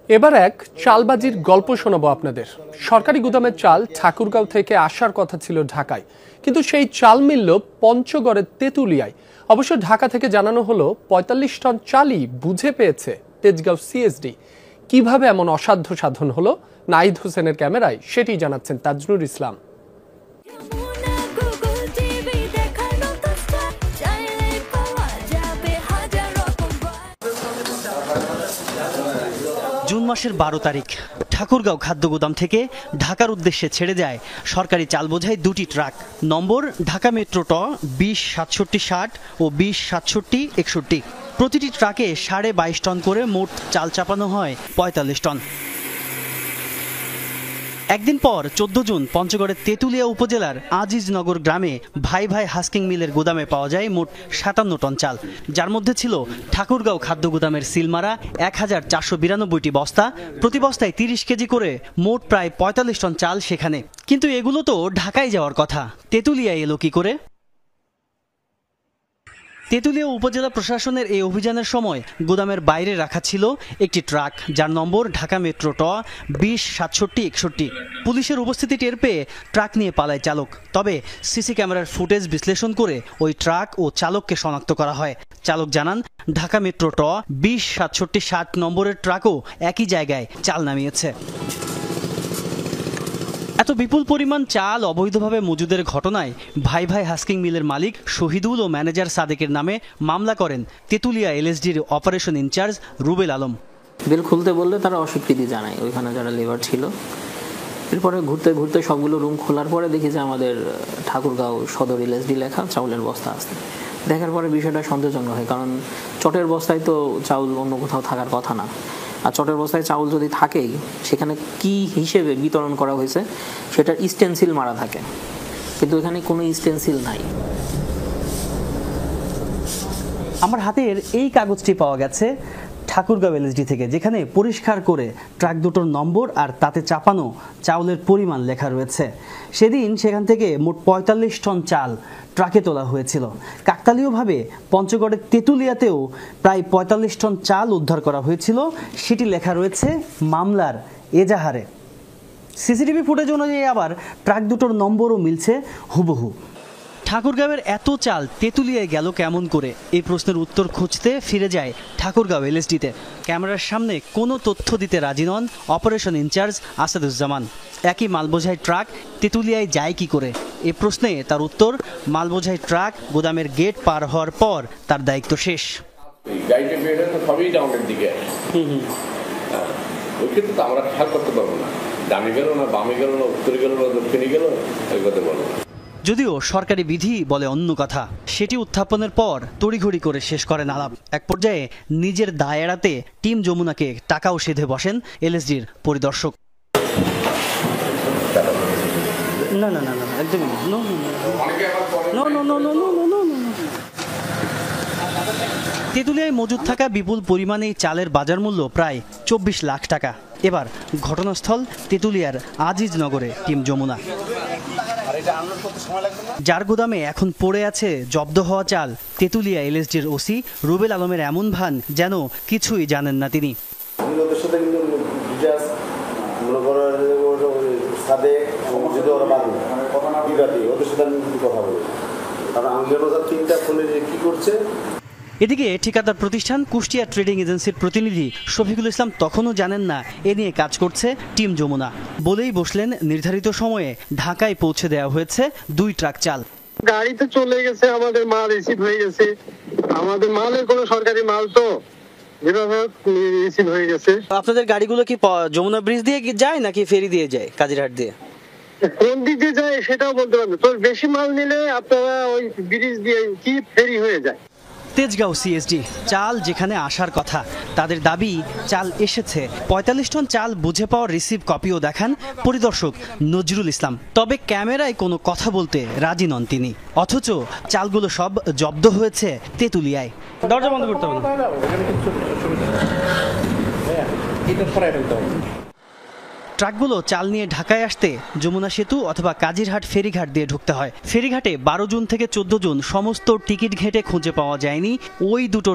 এবার এক চালবাজির গল্প শোনাবো আপনাদের। সরকারি গুদামের চাল ঠাকুরগাঁও থেকে আসার কথা ছিল ঢাকায়, কিন্তু সেই চাল মিলল পঞ্চগড়ের তেঁতুলিয়ায়। অবশ্য ঢাকা থেকে জানানো হলো ৪৫ টন চালই বুঝে পেয়েছে তেজগাঁও সিএসডি। কিভাবে এমন অসাধ্য সাধন হলো নাহিদ হোসেনের ক্যামেরায়, সেটি জানাচ্ছেন তাজনুর ইসলাম। জুন মাসের ১২ তারিখ ঠাকুরগাঁও খাদ্য গুদাম থেকে ঢাকার উদ্দেশ্যে ছেড়ে যায় সরকারি চাল বোঝাই দুটি ট্রাক। নম্বর ঢাকা মেট্রো ট ২০/৬৭/৬০ ও ২০/৬৭/৬১। প্রতিটি ট্রাকে ২২.৫ টন করে মোট চাল চাপানো হয় ৪৫ টন। একদিন পর ১৪ জুন পঞ্চগড়ের তেঁতুলিয়া উপজেলার আজিজনগর গ্রামে ভাই ভাই হাস্কিং মিলের গুদামে পাওয়া যায় মোট ৫৭ টন চাল, যার মধ্যে ছিল ঠাকুরগাঁও খাদ্য গুদামের সিলমারা ১,৪৯২টি বস্তা, প্রতি বস্তায় ৩০ কেজি করে, মোট প্রায় ৪৫ টন চাল সেখানে। কিন্তু এগুলো তো ঢাকায় যাওয়ার কথা, তেঁতুলিয়ায় এলো কি করে? তেঁতুলিয়া উপজেলা প্রশাসনের এই অভিযানের সময় গুদামের বাইরে রাখা ছিল একটি ট্রাক, যার নম্বর ঢাকা মেট্রো ট ২০/৬৭/৬১। পুলিশের উপস্থিতি টের পেয়ে ট্রাক নিয়ে পালায় চালক। তবে সিসি ক্যামেরার ফুটেজ বিশ্লেষণ করে ওই ট্রাক ও চালককে শনাক্ত করা হয়। চালক জানান, ঢাকা মেট্রো ট ২০/৬৭/৬০ নম্বরের ট্রাকও একই জায়গায় চাল নামিয়েছে। এত বিপুল পরিমাণ চাল অবৈধভাবে মজুদের ঘটনায় ভাই ভাই হাস্কিং মিলের মালিক শহীদুল ও ম্যানেজার সাদেকের নামে মামলা করেন তেঁতুলিয়া এলএসডির অপারেশন ইনচার্জ রুবেল আলম। বিল খুলতে বললে তারা অস্বীকৃতি জানায়, ওইখানে যারা লেবার ছিল। এরপরে ঘুরতে ঘুরতে সবগুলো রুম খোলার পরে দেখি যে আমাদের ঠাকুরগাঁও সদর এলএসডি লেখা চাউলের বস্তা আছে। দেখার পরে বিষয়টা সন্দেহজনক হয়, কারণ চটের বস্তায় তো চাউল অন্য কোথাও থাকার কথা না। আর চটের বস্তায় চাউল যদি থাকেই, সেখানে কি হিসেবে বিতরণ করা হয়েছে সেটার স্টেনসিল মারা থাকে, কিন্তু এখানে কোনো স্টেনসিল নাই। আমার হাতের এই কাগজটি পাওয়া গেছে ঠাকুরগাঁও এলএসডি থেকে, যেখানে পরিষ্কার করে ট্রাক দুটোর নম্বর আর তাতে চাপানো চাউলের পরিমাণ লেখা রয়েছে। সেদিন সেখান থেকে মোট ৪৫ টন চাল ট্রাকে তোলা হয়েছিল। কাকতালীয়ভাবে পঞ্চগড়ের তেঁতুলিয়াতেও প্রায় ৪৫ টন চাল উদ্ধার করা হয়েছিল, সেটি লেখা রয়েছে মামলার এজাহারে। সিসিটিভি ফুটেজ অনুযায়ী আবার ট্রাক দুটোর নম্বরও মিলছে হুবহু। ঠাকুরগাঁওয়ের এত চাল তেঁতুলিয়ায় গেল কেমন করে, এই প্রশ্নের উত্তর খুঁজতে ফিরে যায় ঠাকুরগাঁও এলএসডিতে। ক্যামেরার সামনে কোনো তথ্য দিতে রাজি নন অপারেশন ইনচার্জ আসাদুজ্জামান। একই মালবোঝাই ট্রাক তেঁতুলিয়ায় যায় কি করে, এ প্রশ্নে তার উত্তর, মালবোঝাই ট্রাক গুদামের গেট পার হওয়ার পর তার দায়িত্ব শেষ। আমরা খেয়াল করতে পারবো না, ডানে গেল না, বামে গেল না, উত্তরে গেল না, দক্ষিণে গেল, এই কথা বলবো না। যদিও সরকারি বিধি বলে অন্য কথা, সেটি উত্থাপনের পর তড়িঘড়ি করে শেষ করেন আলাপ। এক পর্যায়ে নিজের দায় এড়াতে টিম যমুনাকে টাকাও সেধে বসেন এলএসডির পরিদর্শক। না না না না একদমই তেঁতুলিয়ায় মজুদ থাকা বিপুল পরিমাণে চালের বাজার মূল্য প্রায় ২৪ লাখ টাকা। এবার ঘটনাস্থল তেঁতুলিয়ার আজিজনগরে টিম যমুনা, যার গুদামে এখন পড়ে আছে জব্দ হওয়া চাল। তেঁতুলিয়া এলএসডির ওসি রুবেল আলমের এমন ভান যেন কিছুই জানেন না তিনি। এদিকে ঠিকাদার প্রতিষ্ঠান কুষ্টিয়া ট্রেডিং এজেন্সির প্রতিনিধি শফিকুল ইসলাম তখনও জানেন না এ নিয়ে কাজ করছে টিম যমুনা। বলেই বসলেন নির্ধারিত সময়ে ঢাকায় পৌঁছে দেওয়া হয়েছে ২ ট্রাক চাল। গাড়িতে চলে গেছে, আমাদের মাল রিসিভ হয়ে গেছে। আমাদের মালের কোনো সরকারি মাল তো যেভাবে রিসিভ হয়ে গেছে। আপনাদের গাড়িগুলো কি যমুনা ব্রিজ দিয়ে যায় নাকি ফেরি দিয়ে যায়, কাজিরহাট দিয়ে? কোন দিক দিয়ে যায় সেটাও বলতে পারবেন। তো বেশি মাল নিলে আপনারা ওই ব্রিজ দিয়ে কি ফেরি হয়ে যায়। তেজগাঁও সিএসডি চাল যেখানে আসার কথা, তাদের দাবি চাল এসেছে। ৪৫ টন চাল বুঝে পাওয়ার রিসিভ কপিও দেখান পরিদর্শক নজরুল ইসলাম। তবে ক্যামেরায় কোনো কথা বলতে রাজি নন তিনি, অথচ চালগুলো সব জব্দ হয়েছে তেঁতুলিয়ায়। দরজা বন্ধ করতে হবে না। ট্রাকগুলো চাল নিয়ে ঢাকায় আসতে যমুনা সেতু অথবা কাজিরহাট ফেরিঘাট দিয়ে ঢুকতে হয়। ফেরিঘাটে ১২ জুন থেকে ১৪ জুন সমস্ত টিকিট ঘেঁটে খুঁজে পাওয়া যায়নি ওই দুটো